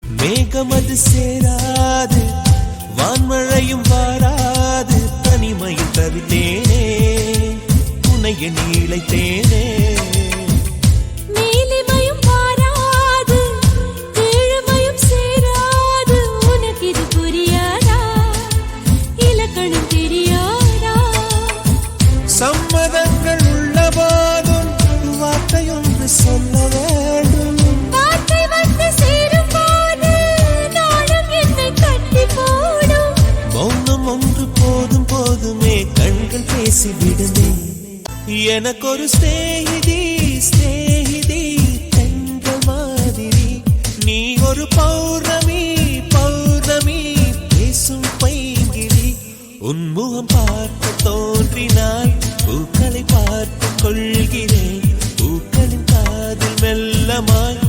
மேகம் அது சேராது, வான்மழையும் வாராது, தனிமையில் தவித்தேனே, உனைய நீளைத்தேனே. மேலிமையும் வாராது, கீழ்மையும் சேராது, உனக்கு இது புரியாதா, இலக்கணம் தெரியாதா? சம்மதங்கள் உள்ள போதும் வார்த்தையொன்று சொல்ல வேண்டும். வார்த்தை வந்து சேரும் போது நானும் என்னை கட்டி போடும். மௌனம் ஒன்று போதும் போதுமே, கண்கள் பேசிவிடுமே. எனக்கொரு ஸ்நேகிதி ஸ்நேகிதி தென்றல் மாதிரி, நீ ஒரு பௌர்ணமி பௌர்ணமி பேசும் பைங்கிரி. உன்முகம் பார்க்க தோன்றினாய், பூக்களை பார்த்து கொள்கிறேன், பூக்களின் காதில் மெல்லமாய்